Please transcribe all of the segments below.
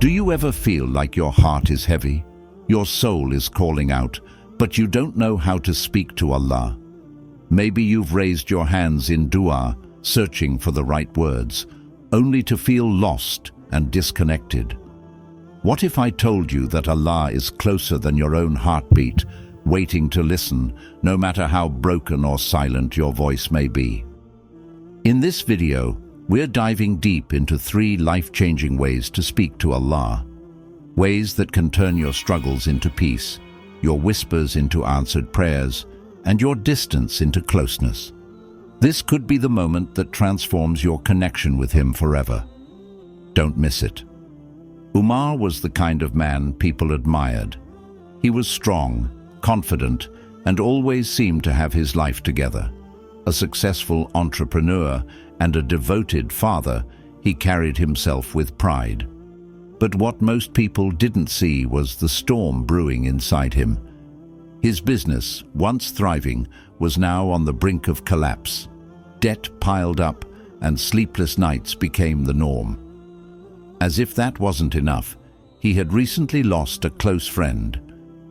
Do you ever feel like your heart is heavy? Your soul is calling out, but you don't know how to speak to Allah. Maybe you've raised your hands in dua, searching for the right words, only to feel lost and disconnected. What if I told you that Allah is closer than your own heartbeat, waiting to listen, no matter how broken or silent your voice may be? In this video, we're diving deep into 3 life-changing ways to speak to Allah. Ways that can turn your struggles into peace, your whispers into answered prayers, and your distance into closeness. This could be the moment that transforms your connection with Him forever. Don't miss it. Umar was the kind of man people admired. He was strong, confident, and always seemed to have his life together. A successful entrepreneur and a devoted father, he carried himself with pride. But what most people didn't see was the storm brewing inside him. His business, once thriving, was now on the brink of collapse. Debt piled up, and sleepless nights became the norm. As if that wasn't enough, he had recently lost a close friend,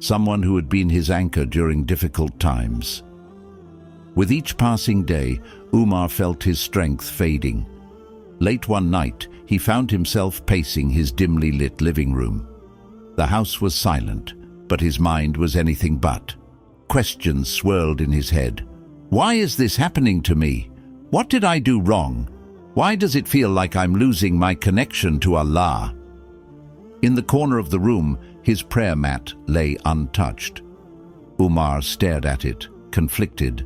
someone who had been his anchor during difficult times. With each passing day, Umar felt his strength fading. Late one night, he found himself pacing his dimly lit living room. The house was silent, but his mind was anything but. Questions swirled in his head. Why is this happening to me? What did I do wrong? Why does it feel like I'm losing my connection to Allah? In the corner of the room, his prayer mat lay untouched. Umar stared at it, conflicted.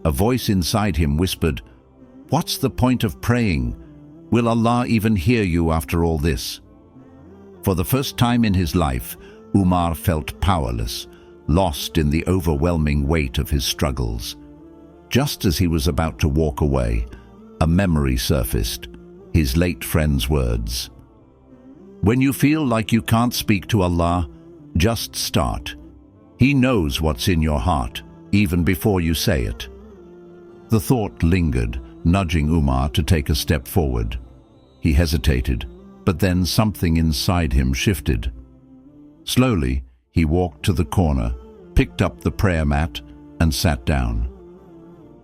A voice inside him whispered, "What's the point of praying? Will Allah even hear you after all this?" For the first time in his life, Umar felt powerless, lost in the overwhelming weight of his struggles. Just as he was about to walk away, a memory surfaced, his late friend's words. "When you feel like you can't speak to Allah, just start. He knows what's in your heart, even before you say it." The thought lingered, nudging Umar to take a step forward. He hesitated, but then something inside him shifted. Slowly, he walked to the corner, picked up the prayer mat, and sat down.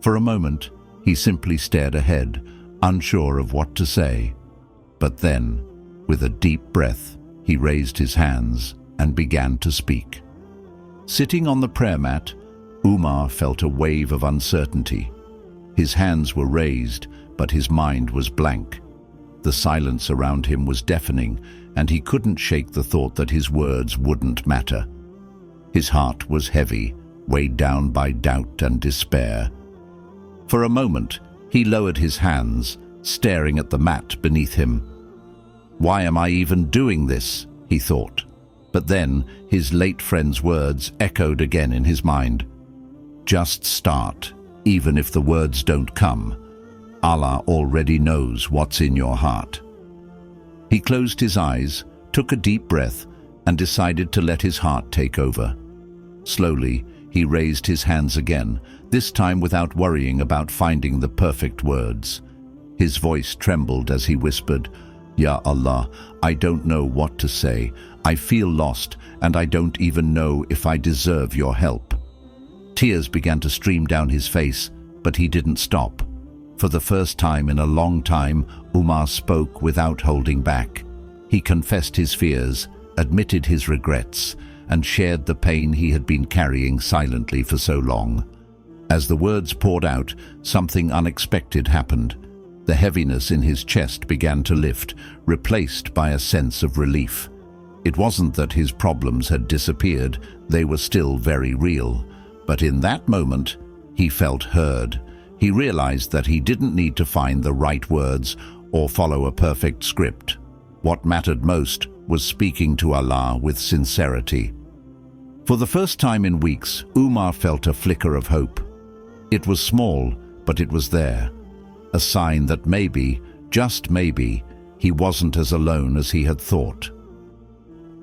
For a moment, he simply stared ahead, unsure of what to say. But then, with a deep breath, he raised his hands and began to speak. Sitting on the prayer mat, Umar felt a wave of uncertainty. His hands were raised, but his mind was blank. The silence around him was deafening, and he couldn't shake the thought that his words wouldn't matter. His heart was heavy, weighed down by doubt and despair. For a moment, he lowered his hands, staring at the mat beneath him. "Why am I even doing this?" he thought. But then, his late friend's words echoed again in his mind. "Just start, even if the words don't come. Allah already knows what's in your heart." He closed his eyes, took a deep breath, and decided to let his heart take over. Slowly, he raised his hands again, this time without worrying about finding the perfect words. His voice trembled as he whispered, "Ya Allah, I don't know what to say. I feel lost, and I don't even know if I deserve your help." Tears began to stream down his face, but he didn't stop. For the first time in a long time, Umar spoke without holding back. He confessed his fears, admitted his regrets, and shared the pain he had been carrying silently for so long. As the words poured out, something unexpected happened. The heaviness in his chest began to lift, replaced by a sense of relief. It wasn't that his problems had disappeared, they were still very real. But in that moment, he felt heard. He realized that he didn't need to find the right words or follow a perfect script. What mattered most was speaking to Allah with sincerity. For the first time in weeks, Umar felt a flicker of hope. It was small, but it was there. A sign that maybe, just maybe, he wasn't as alone as he had thought.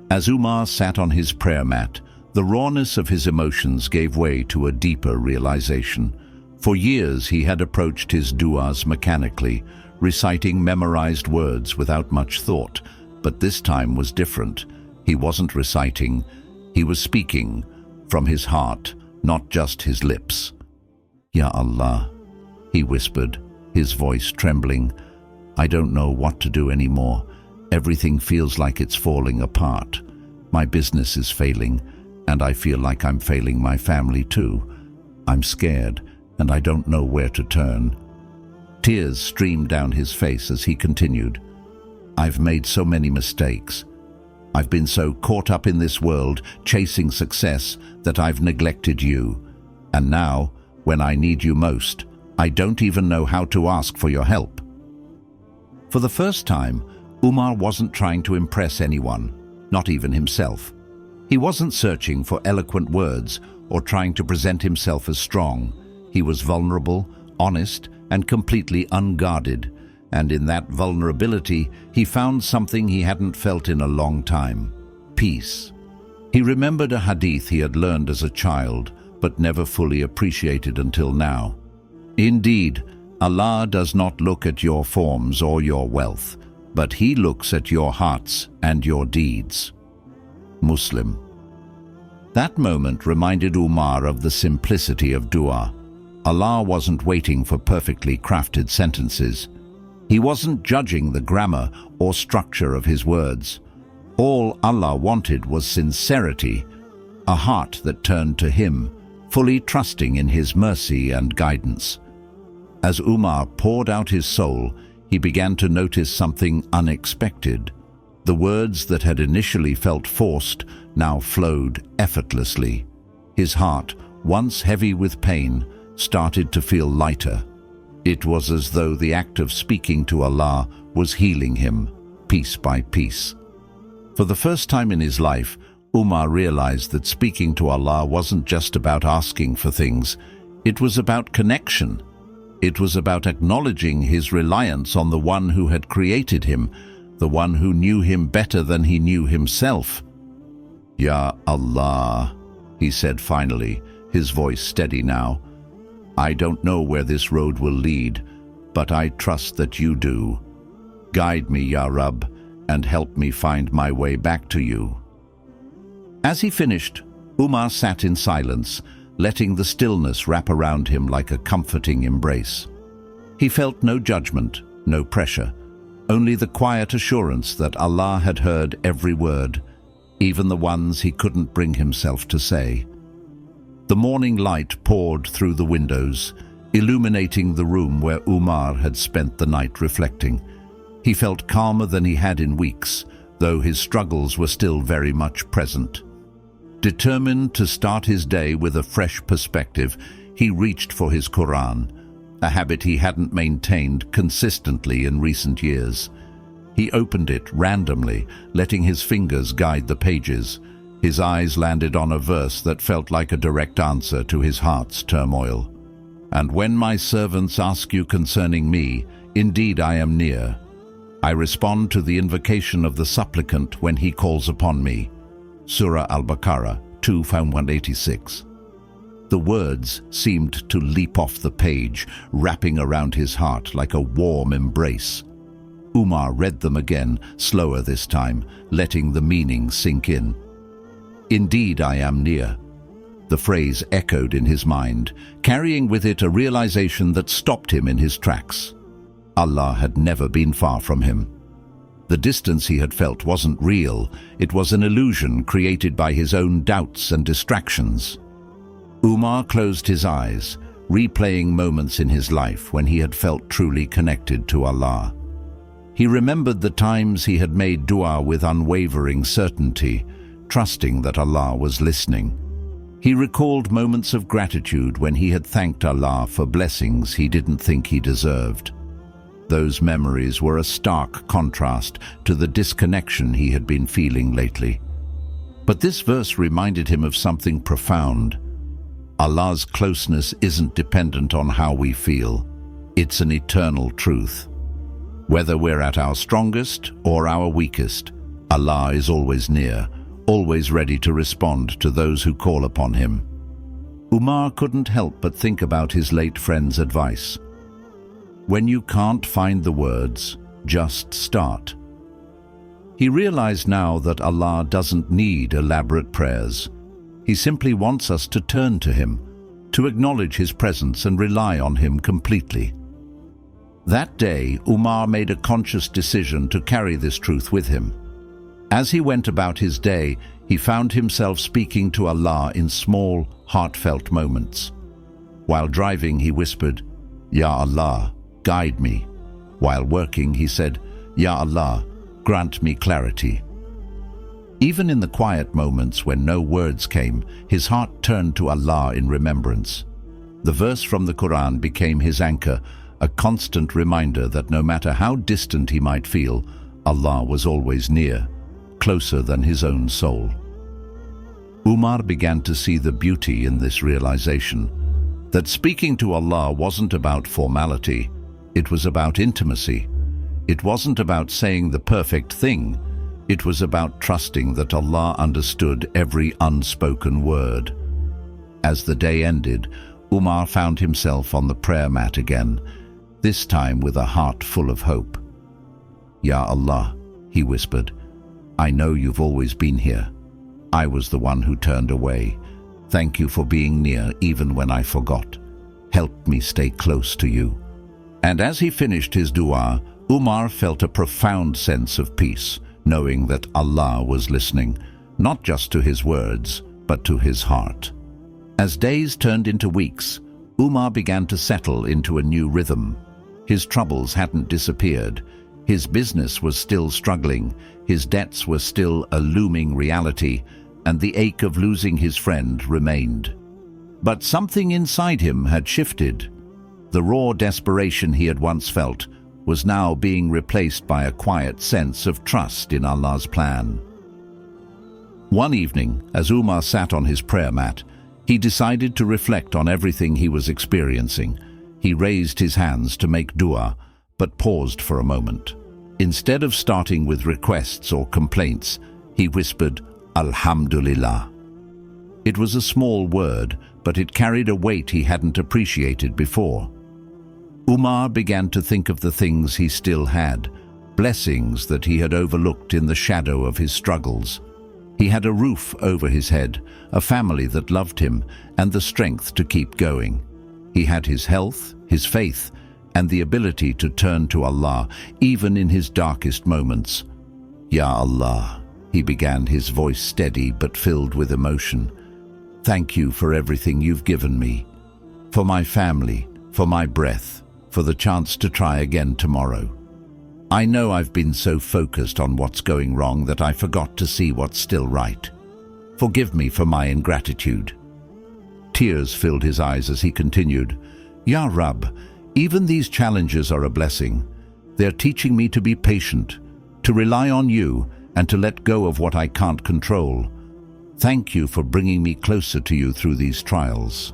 As Umar sat on his prayer mat, the rawness of his emotions gave way to a deeper realization. For years he had approached his du'as mechanically, reciting memorized words without much thought. But this time was different. He wasn't reciting, he was speaking from his heart, not just his lips. Ya Allah, he whispered, his voice trembling. I don't know what to do anymore. Everything feels like it's falling apart. My business is failing, and I feel like I'm failing my family too. I'm scared, and I don't know where to turn. Tears streamed down his face as he continued. I've made so many mistakes. I've been so caught up in this world, chasing success, that I've neglected you. And now, when I need you most, I don't even know how to ask for your help. For the first time, Umar wasn't trying to impress anyone, not even himself. He wasn't searching for eloquent words or trying to present himself as strong. He was vulnerable, honest, and completely unguarded. And in that vulnerability, he found something he hadn't felt in a long time: peace. He remembered a hadith he had learned as a child, but never fully appreciated until now. Indeed, Allah does not look at your forms or your wealth, but He looks at your hearts and your deeds. Muslim. That moment reminded Umar of the simplicity of dua. Allah wasn't waiting for perfectly crafted sentences. He wasn't judging the grammar or structure of his words. All Allah wanted was sincerity, a heart that turned to Him, fully trusting in His mercy and guidance. As Umar poured out his soul, he began to notice something unexpected. The words that had initially felt forced now flowed effortlessly. His heart, once heavy with pain, started to feel lighter. It was as though the act of speaking to Allah was healing him, piece by piece. For the first time in his life, Umar realized that speaking to Allah wasn't just about asking for things. It was about connection. It was about acknowledging his reliance on the one who had created him, the one who knew him better than he knew himself. Ya Allah, he said finally, his voice steady now. I don't know where this road will lead, but I trust that you do. Guide me, Ya Rabb, and help me find my way back to you. As he finished, Umar sat in silence, letting the stillness wrap around him like a comforting embrace. He felt no judgment, no pressure, only the quiet assurance that Allah had heard every word, even the ones he couldn't bring himself to say. The morning light poured through the windows, illuminating the room where Umar had spent the night reflecting. He felt calmer than he had in weeks, though his struggles were still very much present. Determined to start his day with a fresh perspective, he reached for his Quran, a habit he hadn't maintained consistently in recent years. He opened it randomly, letting his fingers guide the pages. His eyes landed on a verse that felt like a direct answer to his heart's turmoil. And when my servants ask you concerning me, indeed I am near. I respond to the invocation of the supplicant when he calls upon me. Surah Al-Baqarah 2:186. The words seemed to leap off the page, wrapping around his heart like a warm embrace. Umar read them again, slower this time, letting the meaning sink in. Indeed I am near. The phrase echoed in his mind, carrying with it a realization that stopped him in his tracks. Allah had never been far from him. The distance he had felt wasn't real, it was an illusion created by his own doubts and distractions. Umar closed his eyes, replaying moments in his life when he had felt truly connected to Allah. He remembered the times he had made dua with unwavering certainty, trusting that Allah was listening. He recalled moments of gratitude when he had thanked Allah for blessings he didn't think he deserved. Those memories were a stark contrast to the disconnection he had been feeling lately. But this verse reminded him of something profound. Allah's closeness isn't dependent on how we feel. It's an eternal truth. Whether we're at our strongest or our weakest, Allah is always near, always ready to respond to those who call upon Him. Umar couldn't help but think about his late friend's advice. When you can't find the words, just start. He realized now that Allah doesn't need elaborate prayers. He simply wants us to turn to Him, to acknowledge His presence and rely on Him completely. That day, Umar made a conscious decision to carry this truth with him. As he went about his day, he found himself speaking to Allah in small, heartfelt moments. While driving, he whispered, "Ya Allah, guide me." While working, he said, "Ya Allah, grant me clarity." Even in the quiet moments when no words came, his heart turned to Allah in remembrance. The verse from the Quran became his anchor, a constant reminder that no matter how distant he might feel, Allah was always near, closer than his own soul. Umar began to see the beauty in this realization, that speaking to Allah wasn't about formality, it was about intimacy. It wasn't about saying the perfect thing, it was about trusting that Allah understood every unspoken word. As the day ended, Umar found himself on the prayer mat again, this time with a heart full of hope. "Ya Allah," he whispered, "I know you've always been here. I was the one who turned away. Thank you for being near even when I forgot. Help me stay close to you." And as he finished his dua, Umar felt a profound sense of peace, knowing that Allah was listening, not just to his words, but to his heart. As days turned into weeks, Umar began to settle into a new rhythm. His troubles hadn't disappeared. His business was still struggling. His debts were still a looming reality, and the ache of losing his friend remained. But something inside him had shifted. The raw desperation he had once felt was now being replaced by a quiet sense of trust in Allah's plan. One evening, as Umar sat on his prayer mat, he decided to reflect on everything he was experiencing. He raised his hands to make dua, but paused for a moment. Instead of starting with requests or complaints, he whispered, "Alhamdulillah." It was a small word, but it carried a weight he hadn't appreciated before. Umar began to think of the things he still had, blessings that he had overlooked in the shadow of his struggles. He had a roof over his head, a family that loved him, and the strength to keep going. He had his health, his faith, and the ability to turn to Allah, even in his darkest moments. "Ya Allah," he began, his voice steady but filled with emotion. "Thank you for everything you've given me, for my family, for my breath, for the chance to try again tomorrow. I know I've been so focused on what's going wrong that I forgot to see what's still right. Forgive me for my ingratitude." Tears filled his eyes as he continued, "Ya Rabb, even these challenges are a blessing. They're teaching me to be patient, to rely on you, and to let go of what I can't control. Thank you for bringing me closer to you through these trials."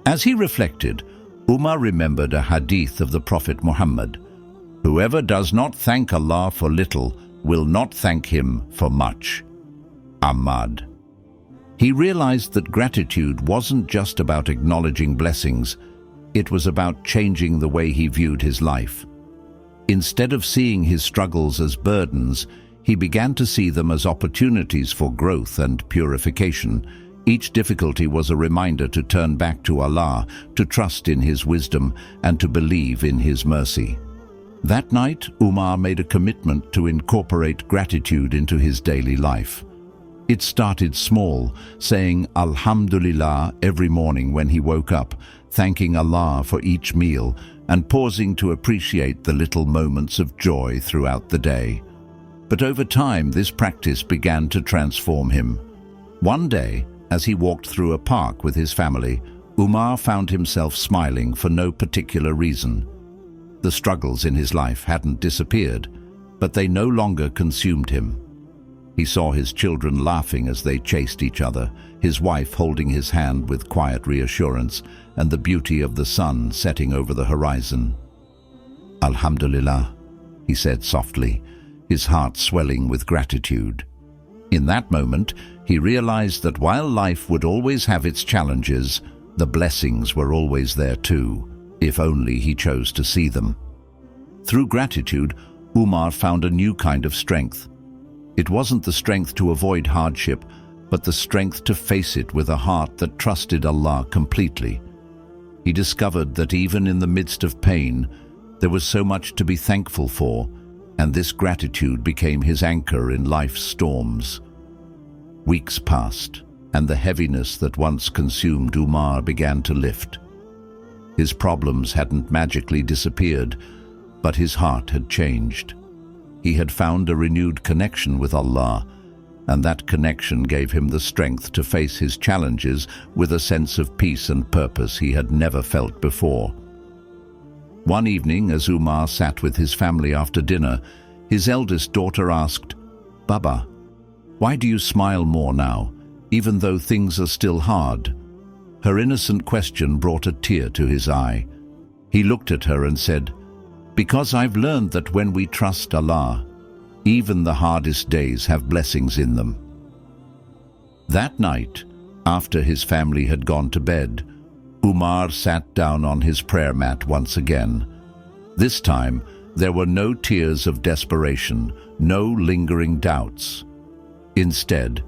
As he reflected, Umar remembered a hadith of the Prophet Muhammad: "Whoever does not thank Allah for little will not thank Him for much." Ahmad. He realized that gratitude wasn't just about acknowledging blessings, it was about changing the way he viewed his life. Instead of seeing his struggles as burdens, he began to see them as opportunities for growth and purification. Each difficulty was a reminder to turn back to Allah, to trust in His wisdom, and to believe in His mercy. That night, Umar made a commitment to incorporate gratitude into his daily life. It started small, saying Alhamdulillah every morning when he woke up, thanking Allah for each meal, and pausing to appreciate the little moments of joy throughout the day. But over time, this practice began to transform him. One day, as he walked through a park with his family, Umar found himself smiling for no particular reason. The struggles in his life hadn't disappeared, but they no longer consumed him. He saw his children laughing as they chased each other, his wife holding his hand with quiet reassurance, and the beauty of the sun setting over the horizon. "Alhamdulillah," he said softly, his heart swelling with gratitude. In that moment, he realized that while life would always have its challenges, the blessings were always there too, if only he chose to see them. Through gratitude, Umar found a new kind of strength, It wasn't the strength to avoid hardship, but the strength to face it with a heart that trusted Allah completely. He discovered that even in the midst of pain, there was so much to be thankful for, and this gratitude became his anchor in life's storms. Weeks passed, and the heaviness that once consumed Umar began to lift. His problems hadn't magically disappeared, but his heart had changed. He had found a renewed connection with Allah, and that connection gave him the strength to face his challenges with a sense of peace and purpose he had never felt before. One evening, as Umar sat with his family after dinner, his eldest daughter asked, "Baba, why do you smile more now, even though things are still hard?" Her innocent question brought a tear to his eye. He looked at her and said, "Because I've learned that when we trust Allah, even the hardest days have blessings in them." That night, after his family had gone to bed, Umar sat down on his prayer mat once again. This time, there were no tears of desperation, no lingering doubts. Instead,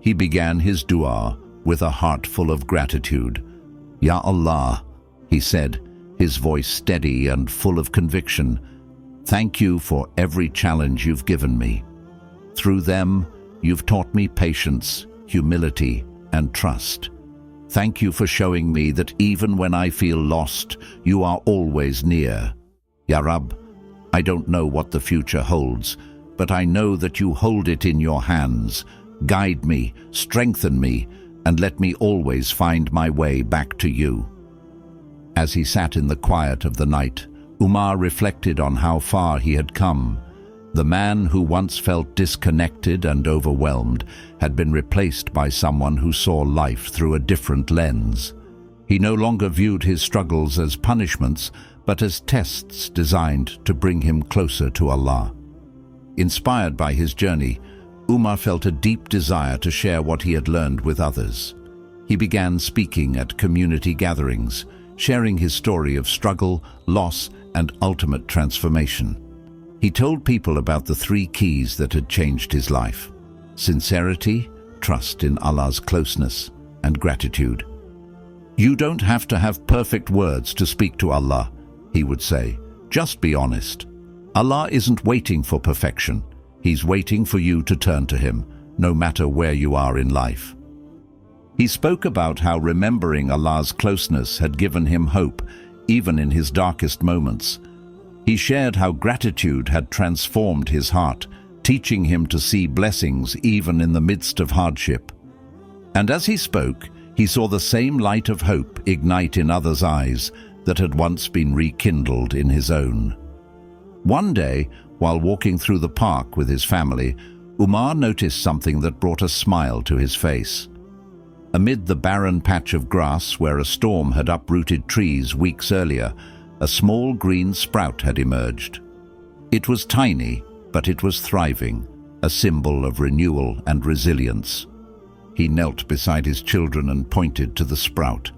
he began his dua with a heart full of gratitude. "Ya Allah," he said, his voice steady and full of conviction, "thank you for every challenge you've given me. Through them, you've taught me patience, humility, and trust. Thank you for showing me that even when I feel lost, you are always near. Ya Rab, I don't know what the future holds, but I know that you hold it in your hands. Guide me, strengthen me, and let me always find my way back to you." As he sat in the quiet of the night, Umar reflected on how far he had come. The man who once felt disconnected and overwhelmed had been replaced by someone who saw life through a different lens. He no longer viewed his struggles as punishments, but as tests designed to bring him closer to Allah. Inspired by his journey, Umar felt a deep desire to share what he had learned with others. He began speaking at community gatherings, sharing his story of struggle, loss, and ultimate transformation. He told people about the 3 keys that had changed his life: sincerity, trust in Allah's closeness, and gratitude. "You don't have to have perfect words to speak to Allah," he would say. "Just be honest. Allah isn't waiting for perfection. He's waiting for you to turn to Him, no matter where you are in life." He spoke about how remembering Allah's closeness had given him hope, even in his darkest moments. He shared how gratitude had transformed his heart, teaching him to see blessings even in the midst of hardship. And as he spoke, he saw the same light of hope ignite in others' eyes that had once been rekindled in his own. One day, while walking through the park with his family, Umar noticed something that brought a smile to his face. Amid the barren patch of grass where a storm had uprooted trees weeks earlier, a small green sprout had emerged. It was tiny, but it was thriving, a symbol of renewal and resilience. He knelt beside his children and pointed to the sprout.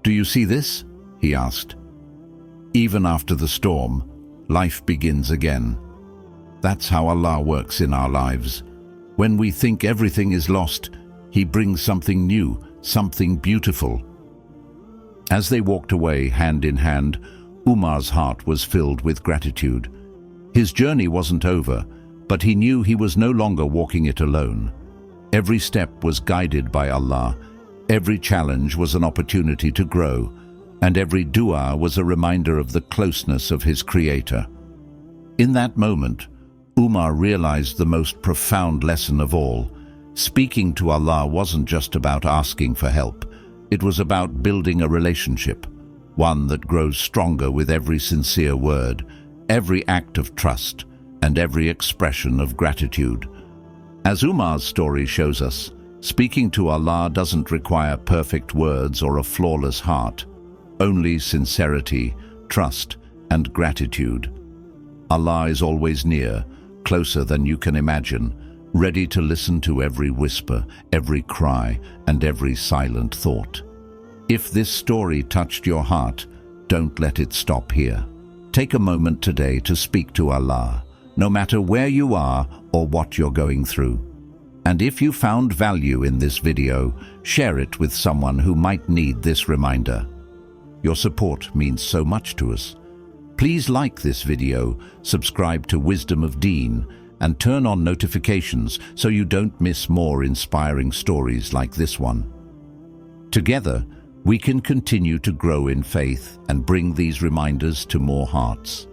"Do you see this?" he asked. "Even after the storm, life begins again. That's how Allah works in our lives. When we think everything is lost, He brings something new, something beautiful." As they walked away hand in hand, Umar's heart was filled with gratitude. His journey wasn't over, but he knew he was no longer walking it alone. Every step was guided by Allah, every challenge was an opportunity to grow, and every dua was a reminder of the closeness of his Creator. In that moment, Umar realized the most profound lesson of all. Speaking to Allah wasn't just about asking for help. It was about building a relationship, one that grows stronger with every sincere word, every act of trust, and every expression of gratitude. As Umar's story shows us, speaking to Allah doesn't require perfect words or a flawless heart, only sincerity, trust, and gratitude. Allah is always near, closer than you can imagine, ready to listen to every whisper, every cry, and every silent thought. If this story touched your heart, don't let it stop here. Take a moment today to speak to Allah. no matter where you are or what you're going through. And if you found value in this video, share it with someone who might need this reminder. Your support means so much to us. Please like this video, subscribe to Wisdom of Deen, and turn on notifications so you don't miss more inspiring stories like this one. Together, we can continue to grow in faith and bring these reminders to more hearts.